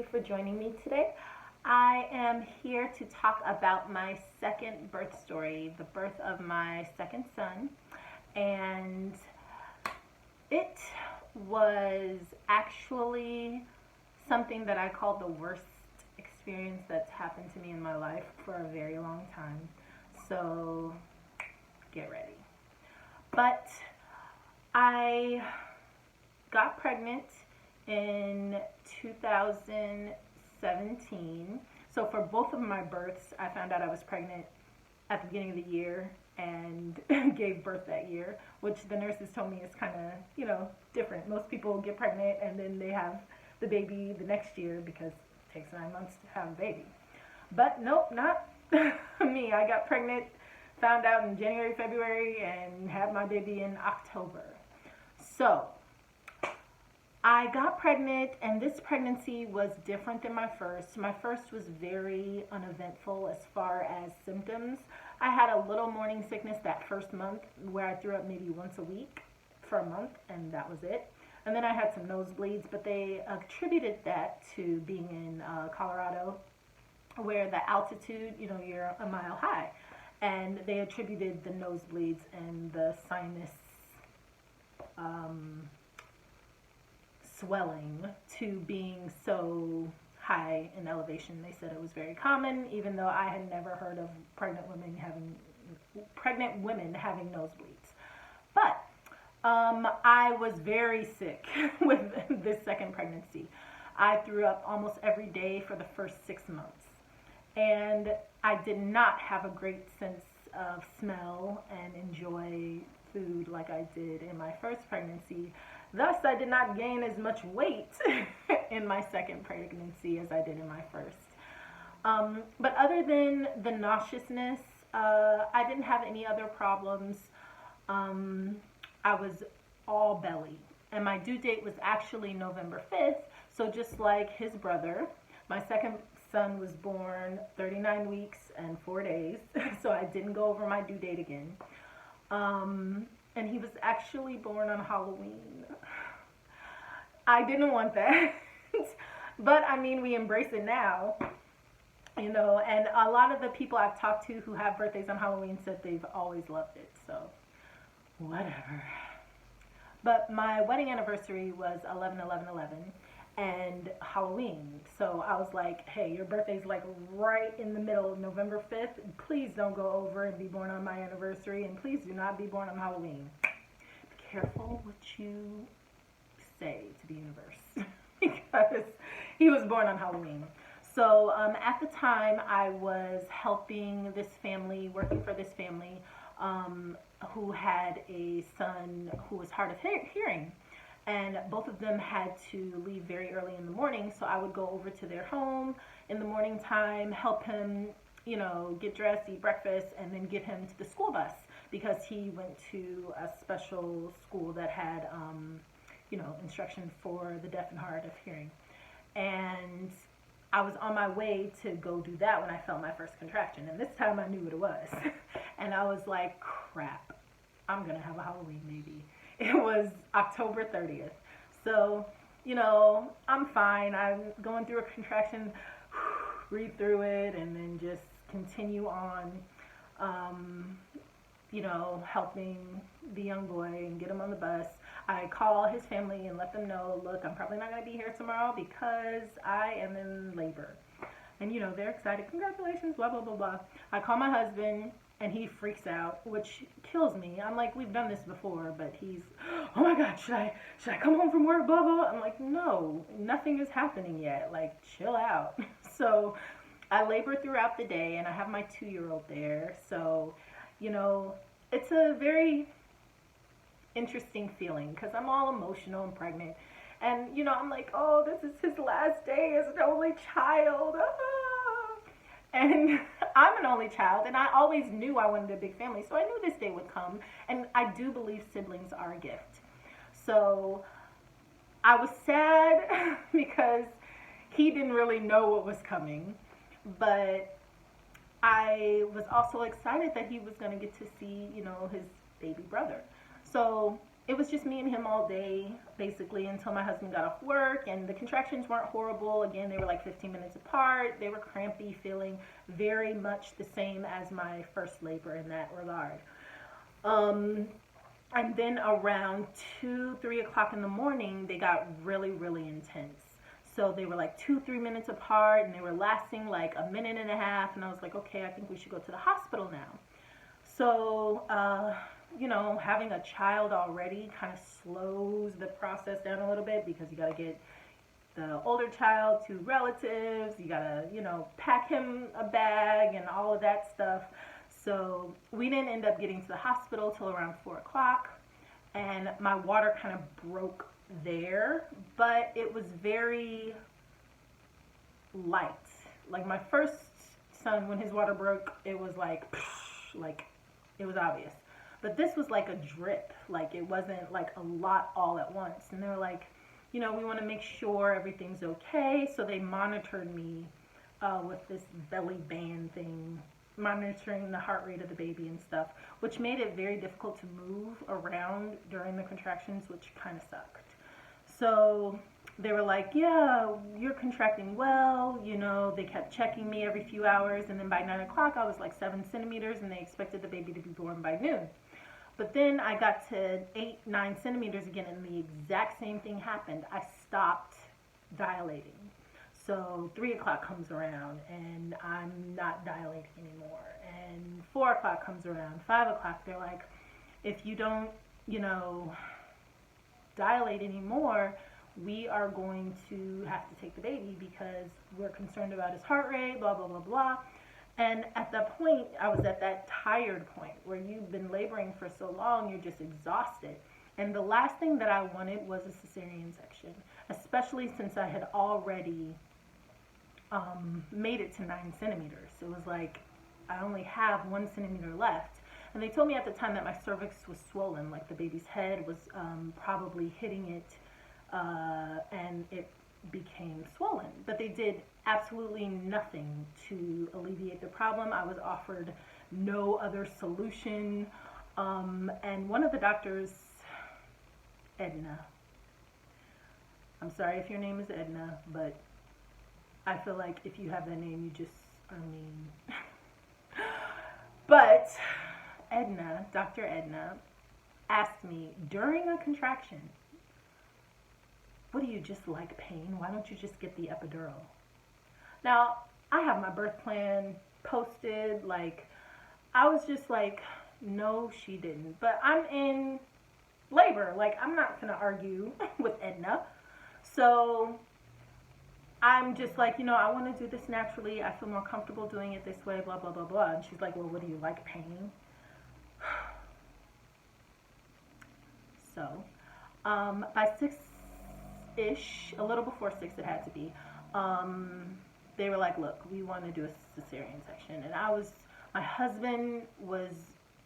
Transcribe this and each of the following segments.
you for joining me today. I am here to talk about my second birth story, the birth of my second son. And it was actually something that I call the worst experience that's happened to me in my life for a very long time. So get ready. But I got pregnant in 2017. So for both of my births, I found out I was pregnant at the beginning of the year and gave birth that year, which the nurses told me is kind of, different. Most people get pregnant and then they have the baby the next year because it takes 9 months to have a baby. But nope, not me. I got pregnant, found out in January, February, and had my baby in October. So I got pregnant, and this pregnancy was different than my first. My first was very uneventful as far as symptoms. I had a little morning sickness that first month where I threw up maybe once a week for a month, and that was it. And then I had some nosebleeds, but they attributed that to being in Colorado, where the altitude, you're a mile high. And they attributed the nosebleeds and the sinus swelling to being so high in elevation. They said it was very common, even though I had never heard of pregnant women having nosebleeds. But I was very sick with this second pregnancy. I threw up almost every day for the first 6 months. And I did not have a great sense of smell and enjoy food like I did in my first pregnancy. Thus, I did not gain as much weight in my second pregnancy as I did in my first. But other than the nauseousness, I didn't have any other problems. I was all belly. And my due date was actually November 5th. So just like his brother, my second son was born 39 weeks and 4 days. So I didn't go over my due date again. And he was actually born on Halloween. I didn't want that. But I mean, we embrace it now, and a lot of the people I've talked to who have birthdays on Halloween said they've always loved it, so whatever. But my wedding anniversary was 11/11/11 and Halloween. So I was like, hey, your birthday's like right in the middle of November 5th. Please don't go over and be born on my anniversary, and please do not be born on Halloween. Be careful what you say to the universe because he was born on Halloween. So at the time, I was helping this family, working for this family who had a son who was hard of hearing. And both of them had to leave very early in the morning, so I would go over to their home in the morning time, help him, get dressed, eat breakfast, and then get him to the school bus because he went to a special school that had, instruction for the deaf and hard of hearing. And I was on my way to go do that when I felt my first contraction, and this time I knew what it was. And I was like, crap, I'm going to have a Halloween baby. It was October 30th. So, I'm fine. I'm going through a contraction, read through it, and then just continue on, helping the young boy and get him on the bus. I call his family and let them know, look, I'm probably not going to be here tomorrow because I am in labor. And, they're excited. Congratulations, blah, blah, blah, blah. I call my husband. And he freaks out, which kills me. I'm like, we've done this before, but he's, oh my God, should I come home from work, blah, blah. I'm like, no, nothing is happening yet. Like, chill out. So I labor throughout the day, and I have my 2-year-old there. So, it's a very interesting feeling because I'm all emotional and pregnant. And, I'm like, oh, this is his last day as an only child. And I'm an only child, and I always knew I wanted a big family, so I knew this day would come, and I do believe siblings are a gift. So I was sad because he didn't really know what was coming, but I was also excited that he was going to get to see, his baby brother. So it was just me and him all day, basically, until my husband got off work. And the contractions weren't horrible. Again, they were like 15 minutes apart. They were crampy, feeling very much the same as my first labor in that regard. Um, and then around 2, 3 o'clock in the morning, they got really, really intense. So they were like 2, 3 minutes apart, and they were lasting like a minute and a half. And I was like, okay, I think we should go to the hospital now. So, having a child already kind of slows the process down a little bit because you got to get the older child to relatives, you got to, pack him a bag and all of that stuff. So we didn't end up getting to the hospital till around 4 o'clock, and my water kind of broke there, but it was very light. Like my first son, when his water broke, it was like, like it was obvious. But this was like a drip. Like it wasn't like a lot all at once. And they were like, we want to make sure everything's okay. So they monitored me with this belly band thing, monitoring the heart rate of the baby and stuff, which made it very difficult to move around during the contractions, which kind of sucked. So they were like, yeah, you're contracting well. They kept checking me every few hours. And then by 9 o'clock, I was like 7 centimeters, and they expected the baby to be born by noon. But then I got to 8, 9 centimeters again, and the exact same thing happened. I stopped dilating. So 3 o'clock comes around, and I'm not dilating anymore. And 4 o'clock comes around, 5 o'clock, they're like, if you don't, dilate anymore, we are going to have to take the baby because we're concerned about his heart rate, blah, blah, blah, blah. And at that point, I was at that tired point where you've been laboring for so long, you're just exhausted. And the last thing that I wanted was a cesarean section, especially since I had already made it to 9 centimeters. It was like I only have 1 centimeter left. And they told me at the time that my cervix was swollen, like the baby's head was probably hitting it, and it became swollen. But they did absolutely nothing to alleviate the problem. I was offered no other solution. And one of the doctors, Edna, I'm sorry if your name is Edna, but I feel like if you have that name, you just are mean. But Edna, Dr. Edna, asked me during a contraction, what do you just like pain? Why don't you just get the epidural? Now, I have my birth plan posted. Like, I was just like, no, she didn't. But I'm in labor. Like, I'm not going to argue with Edna. So I'm just like, I want to do this naturally. I feel more comfortable doing it this way, blah, blah, blah, blah. And she's like, well, what do you like pain? So, by 6-ish, a little before 6 it had to be, they were like, look, we want to do a cesarean section. And my husband was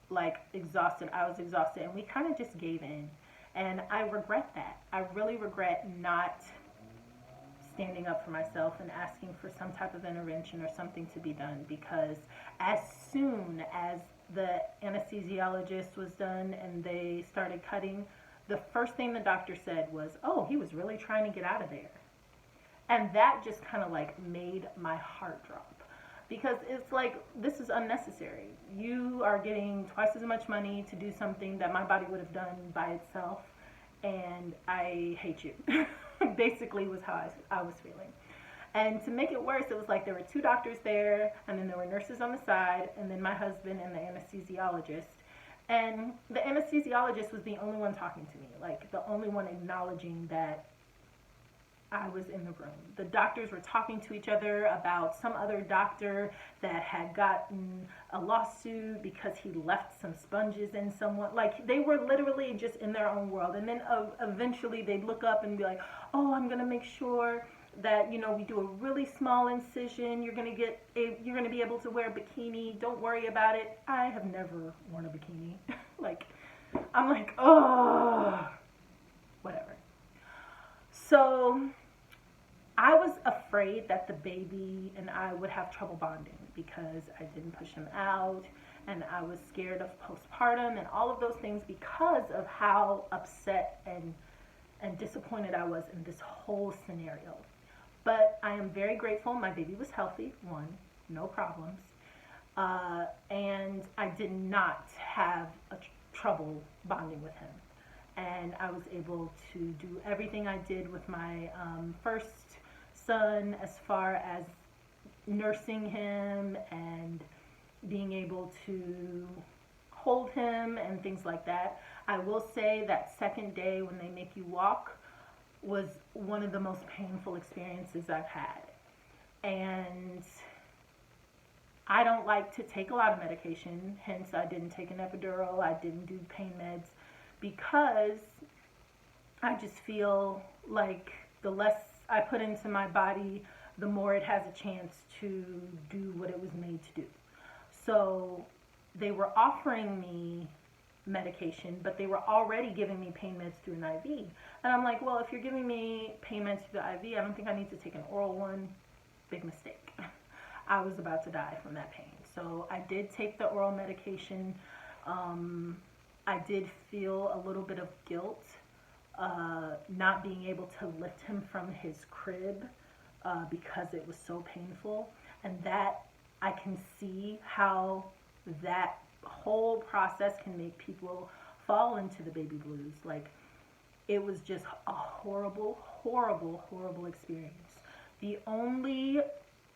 like exhausted. I was exhausted. And we kind of just gave in. And I regret that. I really regret not standing up for myself and asking for some type of intervention or something to be done, because as soon as the anesthesiologist was done and they started cutting, the first thing the doctor said was, oh, he was really trying to get out of there. And that just kind of like made my heart drop, because it's like, this is unnecessary. You are getting twice as much money to do something that my body would have done by itself, and I hate you. Basically was how I was feeling. And to make it worse, it was like there were 2 doctors there, and then there were nurses on the side, and then my husband and the anesthesiologist. And the anesthesiologist was the only one talking to me, like the only one acknowledging that I was in the room. The doctors were talking to each other about some other doctor that had gotten a lawsuit because he left some sponges in someone. Like, they were literally just in their own world. And then eventually they'd look up and be like, oh, I'm going to make sure that, we do a really small incision. You're going to be able to wear a bikini. Don't worry about it. I have never worn a bikini. I'm like, oh, whatever. So I was afraid that the baby and I would have trouble bonding because I didn't push him out, and I was scared of postpartum and all of those things because of how upset and disappointed I was in this whole scenario. But I am very grateful. My baby was healthy, one, no problems. And I did not have trouble bonding with him. And I was able to do everything I did with my first son, as far as nursing him and being able to hold him and things like that. I will say that second day when they make you walk was one of the most painful experiences I've had. And I don't like to take a lot of medication, hence I didn't take an epidural, I didn't do pain meds, because I just feel like the less I put into my body, the more it has a chance to do what it was made to do. So they were offering me medication, but they were already giving me pain meds through an IV. And I'm like, well, if you're giving me pain meds through the IV, I don't think I need to take an oral one. Big mistake. I was about to die from that pain. So I did take the oral medication. I did feel a little bit of guilt not being able to lift him from his crib because it was so painful. And that, I can see how that whole process can make people fall into the baby blues. Like, it was just a horrible, horrible, horrible experience. The only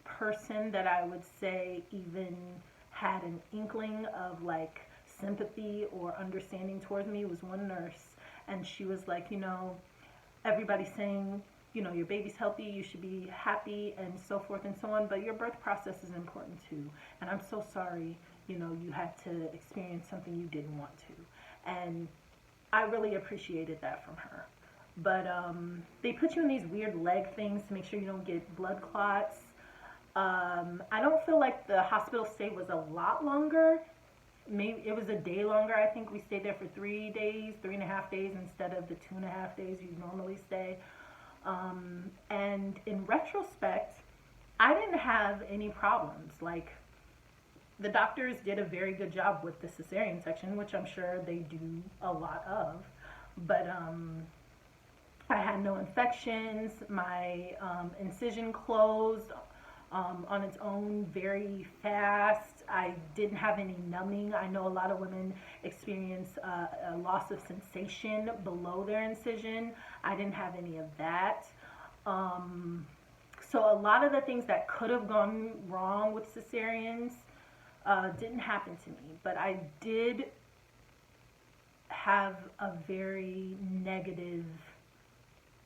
person that I would say even had an inkling of like sympathy or understanding towards me was one nurse, and she was like, everybody's saying, your baby's healthy, you should be happy, and so forth and so on, but your birth process is important too, and I'm so sorry, you had to experience something you didn't want to. And I really appreciated that from her. But they put you in these weird leg things to make sure you don't get blood clots. I don't feel like the hospital stay was a lot longer. Maybe it was a day longer. I think we stayed there for 3 days, 3.5 days, instead of the 2.5 days you normally stay. And in retrospect, I didn't have any problems. Like, the doctors did a very good job with the cesarean section, which I'm sure they do a lot of. But I had no infections. My incision closed on its own very fast. I didn't have any numbing. I know a lot of women experience a loss of sensation below their incision. I didn't have any of that. So a lot of the things that could have gone wrong with cesareans didn't happen to me. But I did have a very negative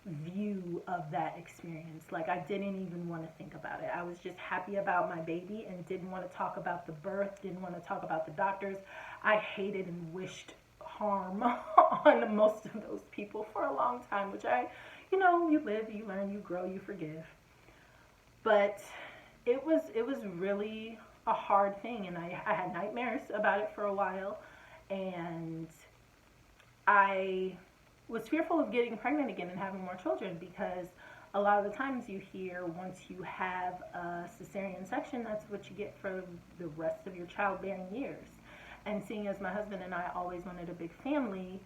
view of that experience. Like, I didn't even want to think about it. I was just happy about my baby and didn't want to talk about the birth, didn't want to talk about the doctors. I hated and wished harm on most of those people for a long time, which you live, you learn, you grow, you forgive. But it was really a hard thing, and I had nightmares about it for a while, and I was fearful of getting pregnant again and having more children, because a lot of the times you hear once you have a cesarean section, that's what you get for the rest of your childbearing years. And seeing as my husband and I always wanted a big family,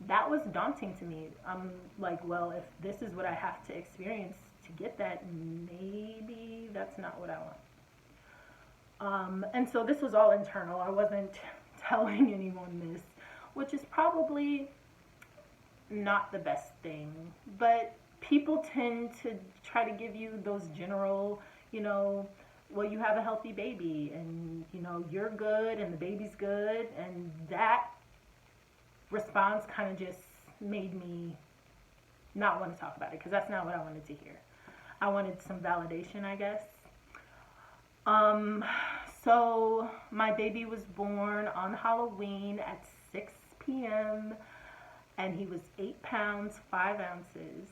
that was daunting to me. I'm like, well, if this is what I have to experience to get that, maybe that's not what I want. And so this was all internal. I wasn't telling anyone this, which is probably not the best thing. But people tend to try to give you those general, well, you have a healthy baby, and you're good and the baby's good, and that response kind of just made me not want to talk about it, because that's not what I wanted to hear. I wanted some validation, I guess. So my baby was born on Halloween at 6 p.m. and he was 8 pounds, 5 ounces.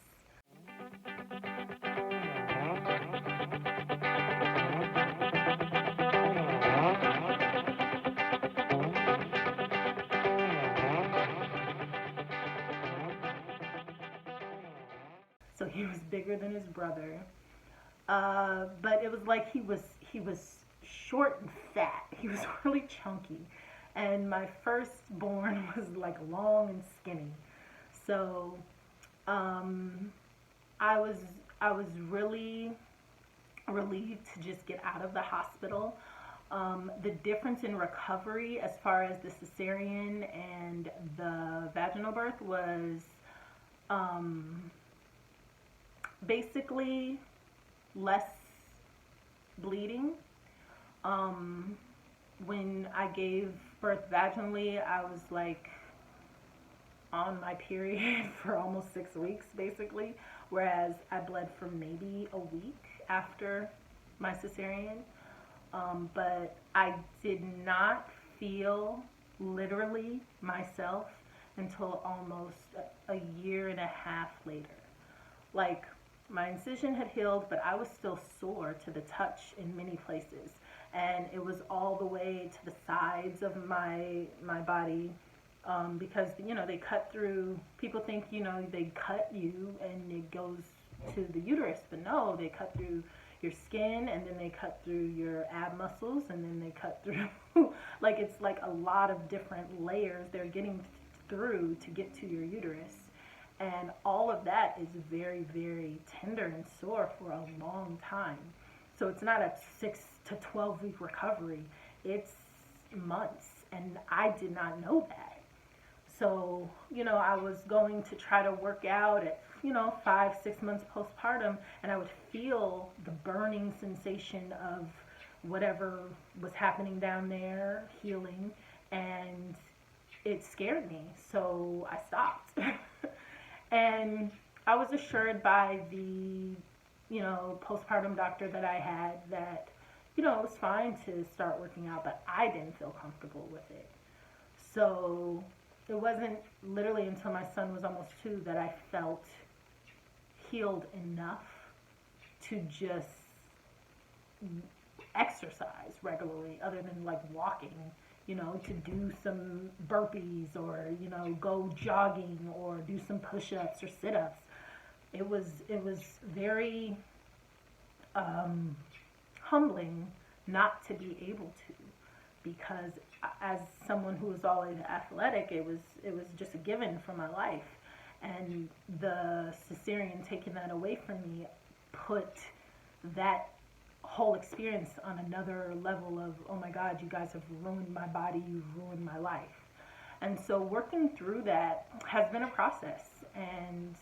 So he was bigger than his brother. But it was like he was short and fat. he was really chunky. And my firstborn was like long and skinny. So um, I was I was really relieved to just get out of the hospital. The difference in recovery as far as the cesarean and the vaginal birth was um, basically less bleeding. Um, when I gave birth vaginally, I was like on my period for almost 6 weeks, basically, whereas I bled for maybe a week after my cesarean. But I did not feel literally myself until almost a year and a half later. Like, my incision had healed, but I was still sore to the touch in many places. And it was all the way to the sides of my body, because they cut through. People think they cut you and it goes to the uterus, but no, they cut through your skin, and then they cut through your ab muscles, and then they cut through like it's like a lot of different layers they're getting through to get to your uterus. And all of that is very, very tender and sore for a long time. So it's not a 6 to 12 week recovery, it's months. And I did not know that. So, I was going to try to work out at, 5, 6 months postpartum, and I would feel the burning sensation of whatever was happening down there healing, and it scared me. So I stopped. And I was assured by the, postpartum doctor that I had that, it was fine to start working out, but I didn't feel comfortable with it. So it wasn't literally until my son was almost 2 that I felt healed enough to just exercise regularly, other than like walking, to do some burpees, or, go jogging, or do some push-ups or sit-ups. It was very humbling not to be able to, because as someone who was always athletic, it was just a given for my life. And the cesarean taking that away from me put that whole experience on another level of, oh my God, you guys have ruined my body, you've ruined my life. And so working through that has been a process, and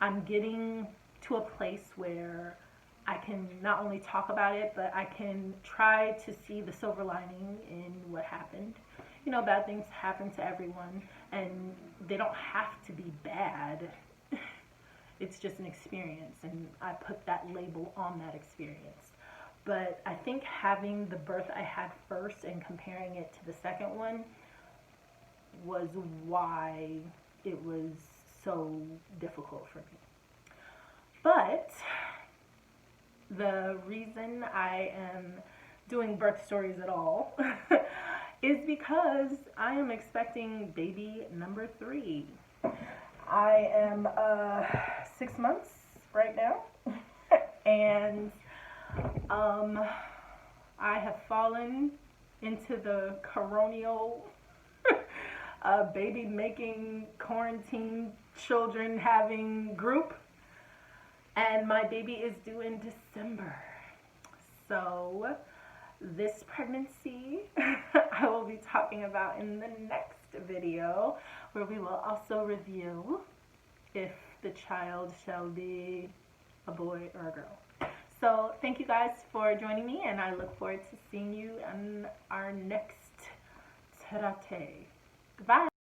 I'm getting to a place where I can not only talk about it, but I can try to see the silver lining in what happened. Bad things happen to everyone, and they don't have to be bad. It's just an experience, and I put that label on that experience. But I think having the birth I had first and comparing it to the second one was why it was so difficult for me. But the reason I am doing birth stories at all is because I am expecting baby number 3. I am 6 months right now, and I have fallen into the coronial baby making, quarantine, children having group, and my baby is due in December. So this pregnancy I will be talking about in the next video, where we will also review if the child shall be a boy or a girl. So thank you guys for joining me, and I look forward to seeing you in our next terate. Goodbye.